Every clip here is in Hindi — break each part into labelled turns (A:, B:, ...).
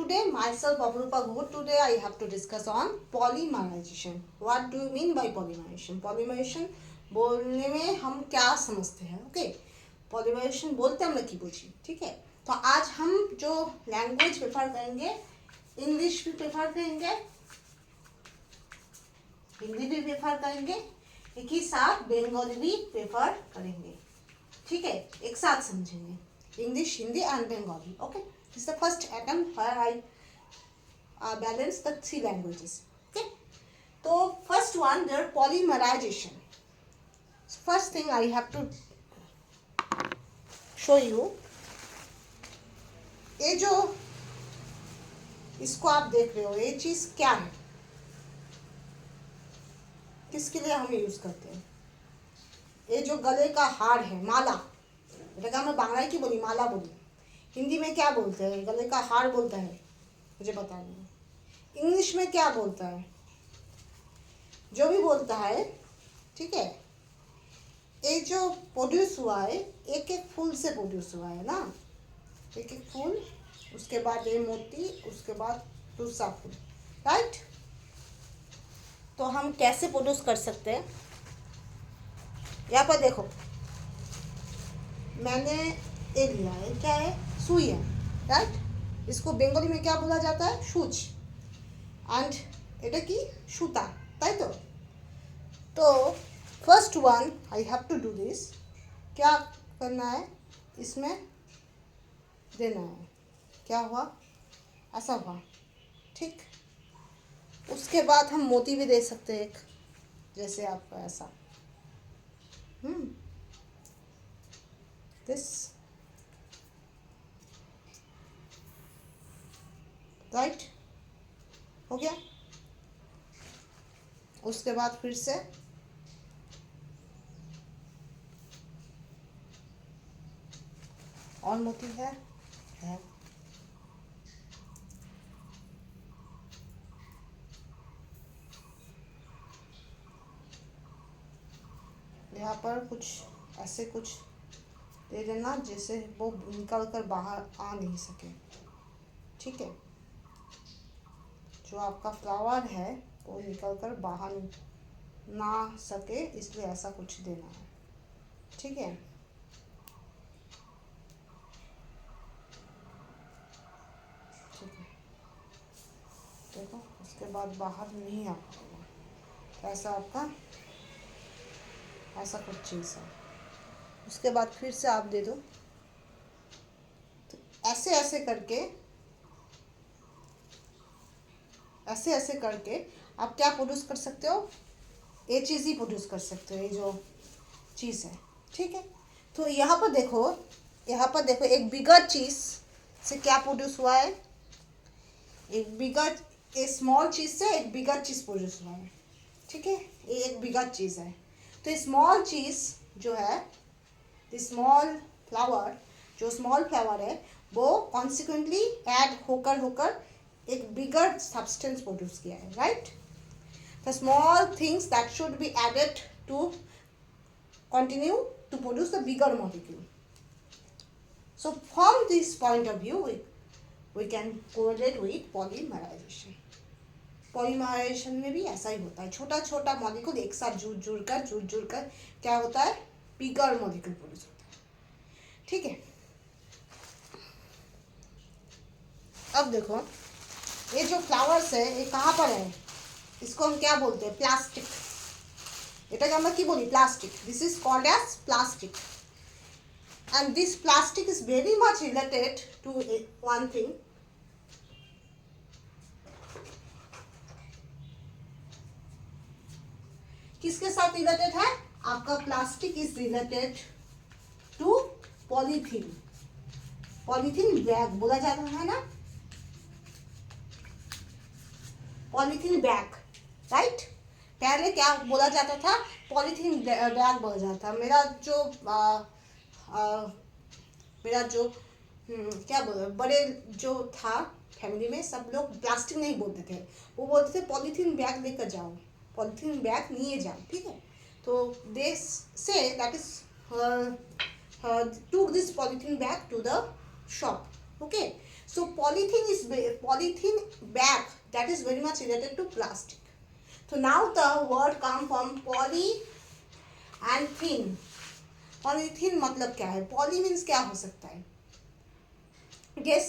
A: today myself Aprupa Ghosh. Today I have to discuss on polymerization. What do you mean by polymerization? Polymerization बोलने में हम क्या समझते हैं? ओके, पॉलीमराइजेशन बोलते हम लोग की पूछी, ठीक है। तो आज हम जो लैंग्वेज प्रेफर करेंगे, इंग्लिश भी प्रेफर करेंगे, हिंदी भी प्रेफर करेंगे, एक ही साथ बंगाली भी प्रेफर करेंगे, ठीक है। एक साथ समझेंगे English, Hindi and Bengali. Okay, this is the first attempt where I balance the three languages. Okay, तो first one, there polymerization. First thing I have to show you, ये जो इसको आप देख रहे हो, ये चीज क्या है, किसके लिए हम यूज करते हैं? ये जो गले का हार है, माला, बेटा मैं बांग्ला की बोली, माला बोली, हिंदी में क्या बोलते हैं? गले का हार बोलता है, मुझे पता नहीं। इंग्लिश में क्या बोलता है? जो भी बोलता है, ठीक है। ये जो प्रोड्यूस हुआ है, एक एक फूल से प्रोड्यूस हुआ है ना, एक एक फूल, उसके बाद ये मोती, उसके बाद दूसरा फूल, राइट। तो हम कैसे प्रोड्यूस कर सकते हैं? यहाँ पर देखो, मैंने ये लिया है, क्या है? सुई है, राइट। इसको बंगाली में क्या बोला जाता है? सूच। एंड এটা কি? সুতা, তাই তো। तो first one I have to do this. क्या करना है? इसमें देना है। क्या हुआ? ऐसा हुआ, ठीक। उसके बाद हम मोती भी दे सकते हैं, एक, जैसे आपका ऐसा, दिस, राइट, हो गया। उसके बाद फिर से और मोती है। यहाँ पर कुछ ऐसे कुछ दे देना, जैसे वो निकल कर बाहर आ नहीं सके, ठीक है। जो आपका फ्लावर है वो निकल कर बाहर ना सके, इसलिए ऐसा कुछ देना है, ठीक है। ठीक है, देखो, उसके बाद बाहर नहीं आ पाएगा, तो ऐसा आपका ऐसा कुछ चीज़ है। उसके बाद फिर से आप दे दो, तो ऐसे ऐसे करके, ऐसे ऐसे करके आप क्या प्रोड्यूस कर सकते हो? ये चीज़ ही प्रोड्यूस कर सकते हो, ये जो चीज़ है, ठीक है। तो यहाँ पर देखो, यहाँ पर देखो, एक बिगर चीज़ से क्या प्रोड्यूस हुआ है? एक बिगर, एक स्मॉल चीज़ से एक बिगर चीज़ प्रोड्यूस हुआ है, ठीक है। ये एक बिगर चीज़ है। तो स्मॉल चीज़ जो है, स्मॉल फ्लावर, जो स्मॉल फ्लावर है, वो कॉन्सिक्वेंटली ऐड होकर होकर एक बिगर सब्सटेंस प्रोड्यूस किया है, right. The small things that should be added to continue to produce the bigger molecule. So from this point of view, we can correlate with polymerization. Polymerization में भी ऐसा ही होता है, छोटा छोटा मॉलिक्यूल एक साथ जुड़ कर क्या होता है? बिगर मॉलिक्यूल प्रोड्यूस होता है, ठीक है। अब देखो, ये जो फ्लावर्स है, ये कहाँ पर है? इसको हम क्या बोलते हैं? प्लास्टिक। এটাকে আমরা কি বলি? Plastic. This is called as plastic. and this plastic is very much related to one thing. किसके साथ रिलेटेड है? आपका plastic is related to polythene. Polythene bag बोला जाता है ना, पॉलीथीन बैग, राइट। पहले क्या बोला जाता था? पॉलीथीन बैग बोला जाता था। मेरा जो क्या बोल, बड़े जो था फैमिली में, सब लोग प्लास्टिक नहीं बोलते थे, वो बोलते थे पॉलीथीन बैग लेकर जाओ, पॉलीथीन बैग लिए जाओ, ठीक है। तो they say that is took this polythene bag to the shop, okay. So polythene bag, that is very much related to plastic. So now the word come from poly and thin. Polythene मतलब क्या है? Poly means क्या हो सकता है? Guess.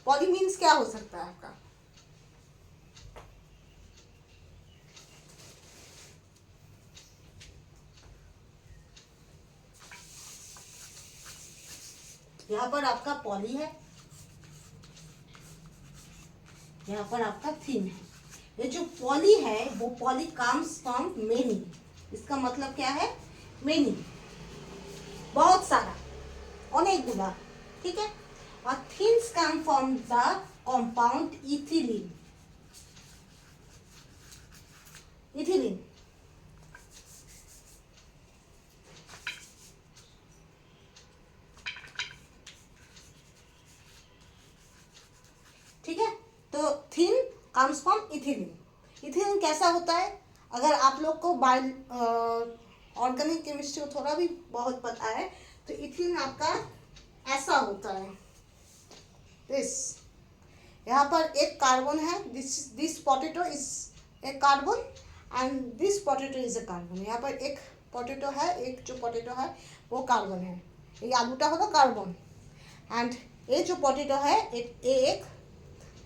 A: Poly means क्या हो सकता है आपका? यहाँ पर आपका पॉली है, यहाँ पर आपका थिन है. ये जो पॉली है वो पॉली कम्स फ्रॉम मेनी. इसका मतलब क्या है? मेनी, बहुत सारा, अनेक गुना. ठीक है. और thins come from the compound ethylene. Ethylene ठीक है. तो thin comes from ethylene. Ethylene कैसा होता है? अगर आप लोग को ऑर्गेनिक केमिस्ट्री थोड़ा भी बहुत पता है तो इथिलीन आपका ऐसा होता है. दिस, यहाँ पर एक कार्बन है. This potato is a carbon and this potato is a carbon. यहाँ पर एक पोटैटो है, एक जो पोटैटो है वो कार्बन है. ये आलूटा होगा कार्बन एंड ये जो पोटैटो है एक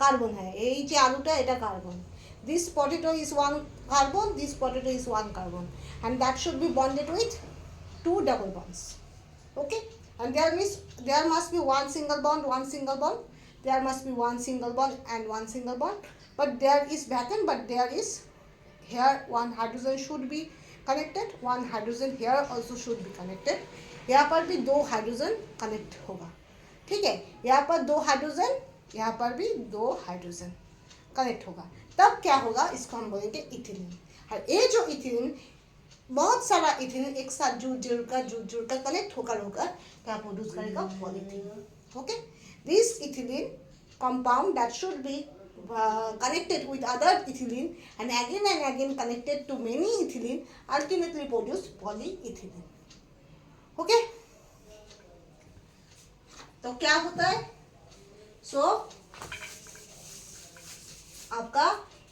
A: कार्बन है. এই যে আলুটা এটা carbon. This potato is one carbon, this potato is one carbon, and that should be bonded with two double bonds. Okay, and there must be one single bond, one single bond. There must be one single bond and one single bond, but there is vacant. But there is here one hydrogen should be connected, one hydrogen here also should be connected. यहाँ पर भी दो हाइड्रोजन कनेक्ट होगा. ठीक है. यहाँ पर दो हाइड्रोजन, यहाँ पर भी दो हाइड्रोजन कनेक्ट होगा. तब क्या होगा? इसको हम बोलेंगे इथिलीन. और ये जो इथिलीन, बहुत सारा इथिलीन एक साथ जुड़ कर कनेक्ट होकर क्या प्रोड्यूस करेगा? Polythene. Okay. This ethylene compound that should be connected with other ethylene and again connected to many ethylene ultimately produce polyethylene. Okay. तो क्या होता है? सो आपका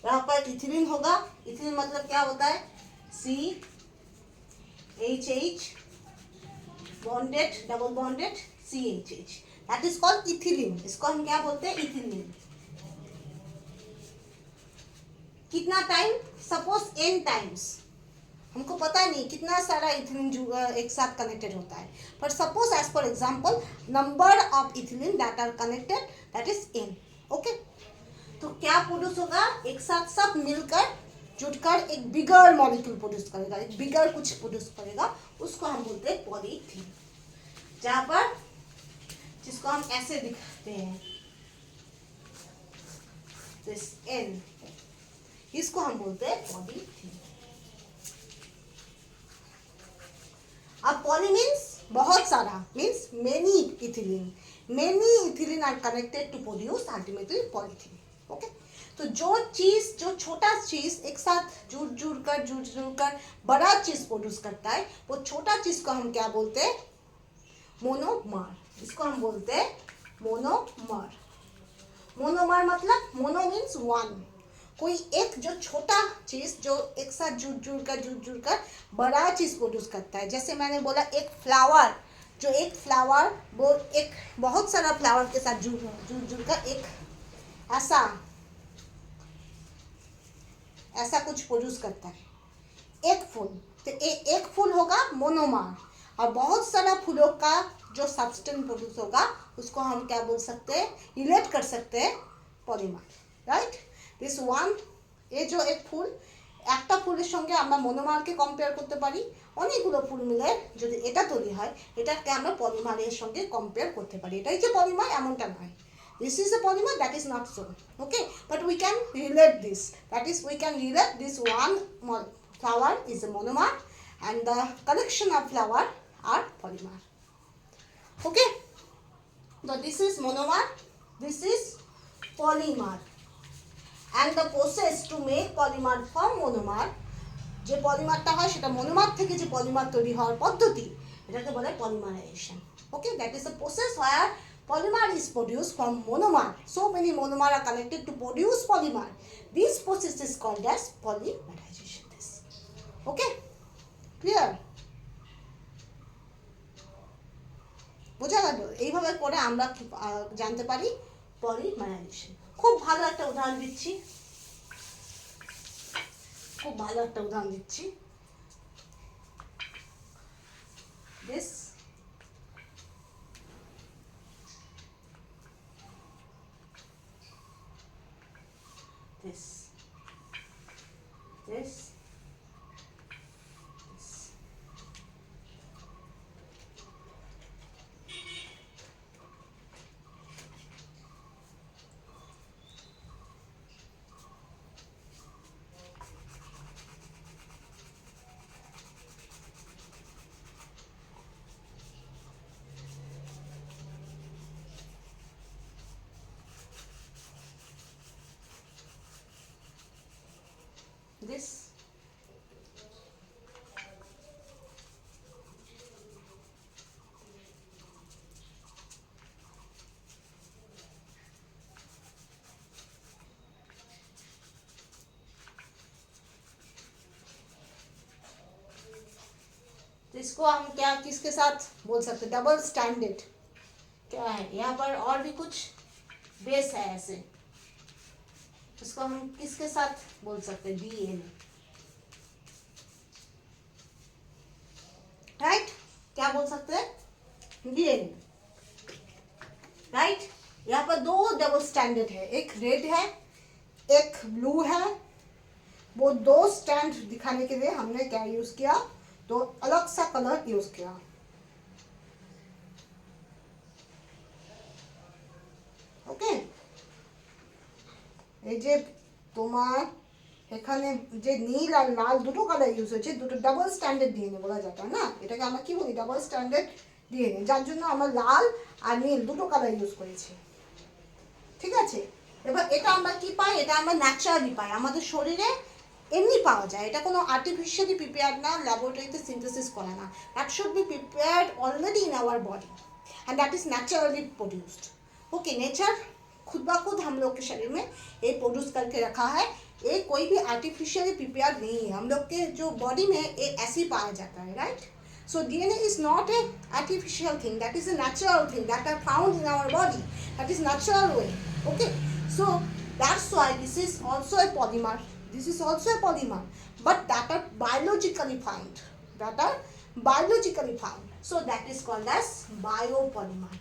A: यहाँ पर इथिलीन होगा. इथिलीन मतलब क्या होता है? CHH bonded, double bonded CHH, that is called ethylene. इसको हम क्या बोलते हैं? इथिलीन. कितना टाइम? Suppose n times. हमको पता नहीं कितना सारा इथिलीन एक साथ कनेक्टेड होता है, पर suppose as for example number of ethylene that are connected, that is n. Okay. तो क्या प्रोड्यूस होगा? एक साथ सब मिलकर जुटकर एक बिगर मॉलिक्यूल प्रोड्यूस करेगा, एक बिगर कुछ प्रोड्यूस करेगा. उसको हम बोलते हैं पॉलीथीन. जहाँ पर जिसको हम ऐसे दिखाते हैं, दिस n, इसको हम बोलते हैं पॉलीथीन. अब पॉली मीन्स बहुत सारा, means many ethylene. Many ethylene are connected to produce ultimately polythene. Okay. तो जो छोटा चीज एक साथ जुड़ कर बड़ा चीज प्रोड्यूस करता है, वो छोटा चीज को हम क्या बोलते हैं? मोनोमर. इसको हम बोलते हैं मोनोमर. मोनोमर मतलब मोनो मीन्स वन. कोई एक जो छोटा चीज जो एक साथ जुड़ कर बड़ा चीज प्रोड्यूस करता है. जैसे मैंने बोला एक फ्लावर, जो एक फ्लावर वो एक बहुत सारा फ्लावर के साथ जुड़ कर एक ऐसा कुछ प्रोड्यूस करता है. एक फूल, तो एक फूल होगा मोनोमर. और बहुत सारा फूलों का जो सब्सटेंस प्रोड्यूस होगा उसको हम क्या बोल सकते हैं? रिलेट कर सकते हैं पॉलीमर. রাইট. দিস ওয়ান, এই যে এক ফুল, একটা ফুলের সঙ্গে আমরা মনোমারকে কম্পেয়ার করতে পারি. অনেকগুলো ফুল মিলে যদি এটা তৈরি হয়, এটাকে আমরা পলিমারের সঙ্গে কম্পেয়ার করতে পারি. এটাই যে পলিমার এমনটা নয়. This is a polymer, that is not so. Okay, but we can relate this. That is, we can relate this one flower is a monomer and the collection of flower are polymer. Okay, so this is monomer, this is polymer, and the process to make polymer from monomer, যে পলিমারটা হয় সেটা মনোমার থেকে যে পলিমার তৈরি হওয়ার পদ্ধতি, এটাকে বলে polymerization. Okay, that is the process where Polymer is produced from monomer. So many monomer are connected to produce polymer. This process is called as polymerization. This. Okay? Clear? বোঝা গেল? এইভাবে করে আমরা জানতে পারি পলিমারাইজেশন। খুব ভালো একটা উদাহরণ দিচ্ছি, this तो इसको हम क्या किसके साथ बोल सकते हैं? डबल स्टैंडर्ड क्या है यहाँ पर? और भी कुछ बेस है ऐसे, इसको हम किसके साथ बोल सकते हैं? DNA, right? क्या बोल सकते हैं? DNA, right? यहाँ पर दो डबल स्टैंडर्ड है, एक रेड है एक ब्लू है। वो दो स्टैंड दिखाने के लिए हमने क्या यूज किया? तो अलग सा कलर यूज किया। ওকে, এই যে তোমার এখানে যে নীল আর লাল দুটো কালার ইউজ হয়েছে, দুটো ডাবল স্ট্যান্ডার্ড ডিএনএ বলা যেটা না, এটাকে আমরা কি বলি? ডাবল স্ট্যান্ডার্ড ডিএনএ, যার জন্য আমরা লাল আর নীল দুটো কালার ইউজ করেছি। ঠিক আছে, এবার এটা আমরা কি পাই? এটা আমরা ন্যাচারালি পাই, আমাদের শরীরে এমনি পাওয়া যায়। এটা কোনো আর্টিফিশিয়ালি প্রিপেয়ার্ড না, ল্যাবরেটরিতে সিনথেসিস করা না। That should be prepared already in our body and that is naturally produced. Okay, nature खुद ब खुद हम लोग के शरीर में ये प्रोड्यूस करके रखा है, ये कोई भी आर्टिफिशियली प्रिपेयर्ड नहीं है। हम लोग के जो बॉडी में ये ऐसे ही पाया जाता है, right? So DNA is not a artificial thing, that is a natural thing that are found in our body, that is natural way. Okay, so that's why this is also a polymer, this is also a polymer, but that are biologically found, so that is called as biopolymer।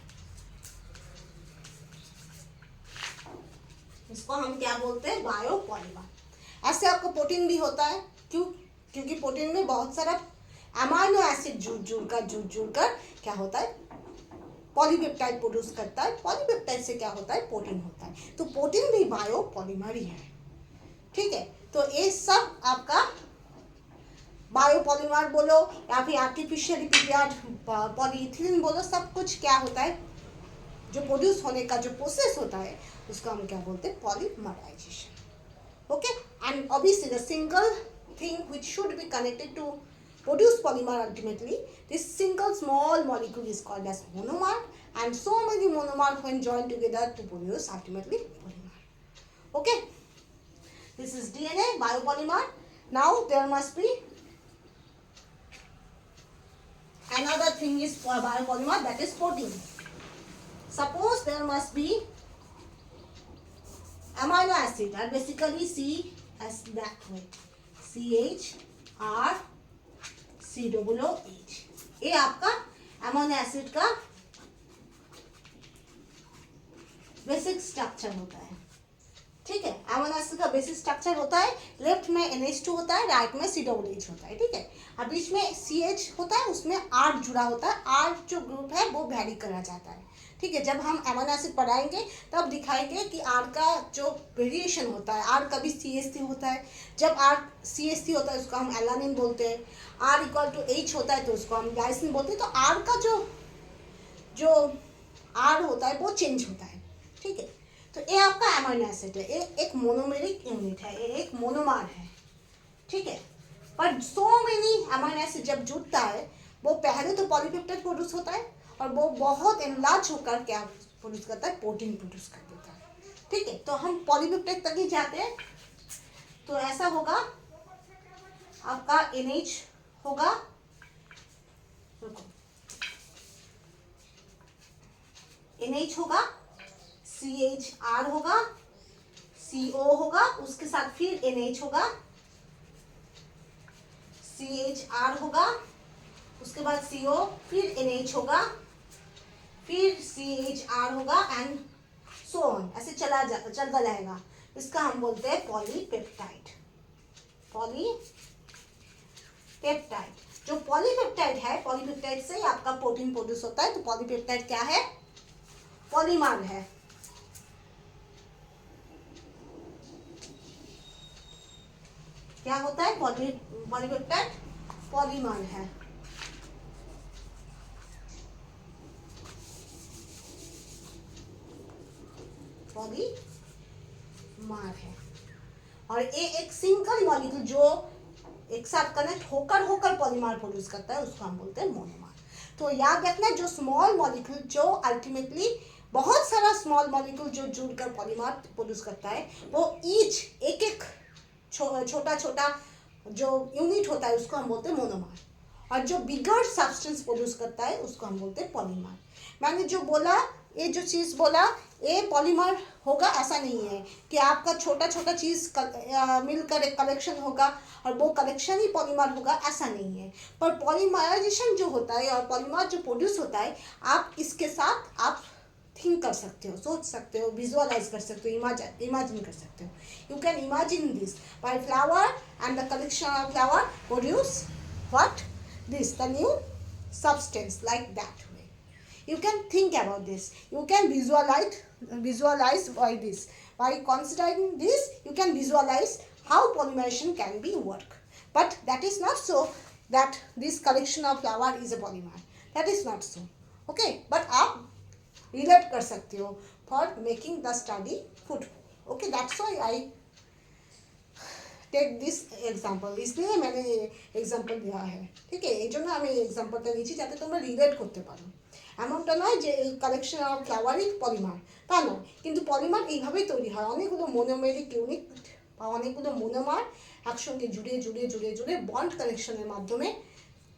A: इसको हम क्या बोलते हैं? बायोपॉलीमर। ऐसे आपको प्रोटीन भी होता है, क्यों? क्योंकि प्रोटीन में बहुत सारा अमाइनो एसिड जुड़ कर क्या होता है? पॉलीपेप्टाइड प्रोड्यूस करता है। पॉलीपेप्टाइड से क्या होता है? प्रोटीन होता है। तो प्रोटीन भी बायोपॉलीमर ही है। ठीक है, तो ये सब आपका बायोपॉलीमर बोलो या फिर आर्टिफिशियली प्रिपेयर्ड पॉलीइथिलीन बोलो, सब कुछ क्या होता है? जो प्रोड्यूस होने का जो प्रोसेस होता है उसको हम क्या बोलते हैं? Polymerization. Okay, and obviously the single thing which should be connected to produce polymer ultimately, this single small molecule is called as monomer, and so many monomer when joined together to produce ultimately polymer. Okay, this is DNA, biopolymer. Now there must be another thing is biopolymer, that is protein. Suppose there must be amino acid, and basically C as that way, CHRCOOH, ये आपका अमीनो एसिड का बेसिक स्ट्रक्चर होता है। ठीक है, अमीनो एसिड का बेसिक स्ट्रक्चर होता है। लेफ्ट में NH2 होता है, राइट में COOH होता है। ठीक है, और बीच में CH होता है, उसमें R जुड़ा होता है। R जो ग्रुप है वो वैरी करा जाता है। ठीक है, जब हम अमीनो एसिड पढ़ाएंगे तब दिखाएंगे कि R का जो वेरिएशन होता है, R कभी CH3 होता है, जब R CH3 होता है उसको हम एलानिन बोलते हैं, R इक्वल टू H होता है तो उसको हम लाइसिन बोलते हैं। तो R का जो R होता है वो चेंज होता है। ठीक है, तो ये आपका अमीनो एसिड है, ये एक मोनोमेरिक यूनिट है, ये एक मोनोमर है। ठीक है, पर सो मेनी अमीनो एसिड जब जुड़ता है वो पहले तो पॉलीपेप्टाइड प्रोड्यूस होता है और वो बहुत एनलार्ज होकर क्या प्रोड्यूस करता है, प्रोटीन प्रोड्यूस कर देता है। ठीक है, तो हम पॉलीपेप्टाइड तक ही जाते हैं। तो ऐसा होगा आपका NH होगा, रुको, NH होगा, CHR होगा, CO होगा, उसके साथ फिर NH होगा, CHR होगा, उसके बाद CO, फिर NH होगा, फिर CHR होगा एंड सो ऑन, ऐसे चलता जाएगा। इसका हम बोलते हैं पॉलीपेप्टाइड। पॉलीपेप्टाइड, जो पॉलीपेप्टाइड है, पॉलीपेप्टाइड से ही आपका प्रोटीन प्रोड्यूस होता है। तो पॉलीपेप्टाइड क्या है? पॉलीमर है। क्या होता है? पॉलीपेप्टाइड पॉलीमर है। पॉलीमर है। और ये एक सिंगल मॉलिक्यूल जो एक साथ कनेक्ट होकर पॉलीमर प्रोड्यूस करता है, उसको हम बोलते हैं मोनोमर। तो याद रखना, जो स्मॉल मॉलिक्यूल जो अल्टीमेटली बहुत सारा स्मॉल मॉलिक्यूल जो जुड़कर पॉलीमर प्रोड्यूस करता है, वो एक छोटा छोटा जो यूनिट होता है उसको हम बोलते हैं मोनोमर। और जो बिगर सब्सटेंस प्रोड्यूस करता है उसको हम बोलते हैं पॉलीमर। मैंने जो बोला, ये जो चीज़ बोला, ये पॉलीमर होगा ऐसा नहीं है कि आपका छोटा छोटा चीज़ मिलकर एक कलेक्शन होगा और वो कलेक्शन ही पॉलीमर होगा, ऐसा नहीं है। पर पॉलीमराइजेशन जो होता है और पॉलीमर जो प्रोड्यूस होता है, आप इसके साथ आप थिंक कर सकते हो, सोच सकते हो, विजुअलाइज कर सकते हो, इमेजिन कर सकते हो। You can imagine this by flower and the collection of flower produce what this, the new substance, like that way you can think about this. You can visualize by this, by considering this you can visualize how polymerization can be work. But that is not so that this collection of flower is a polymer, that is not so. Okay, but आप relate कर सकते हो for making the study fruitful. Okay, that's why I take this example, इसलिए मैंने এক্সাম্পল দেওয়া है। ঠিক আছে, এই জন্য আমি এক্সাম্পলটা দিয়েছি যাতে তোমরা রিলেট করতে পারো। এমনটা নয় যে এই কালেকশন অফ ফ্লাওয়ারই পলিমার, তা নয়। কিন্তু পলিমার এইভাবেই তৈরি হয়, অনেকগুলো মোনোমেরিক ইউনিট বা অনেকগুলো মোনোমার একসঙ্গে জুড়ে বন্ড কানেকশনের মাধ্যমে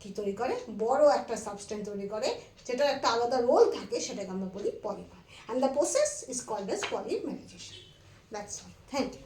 A: কি তৈরি করে, বড় একটা সাবস্টেন্স তৈরি করে, যেটার একটা আলাদা রোল থাকে, সেটাকে আমরা বলি polymer. And the process is called as polymerization. That's all. Thank you.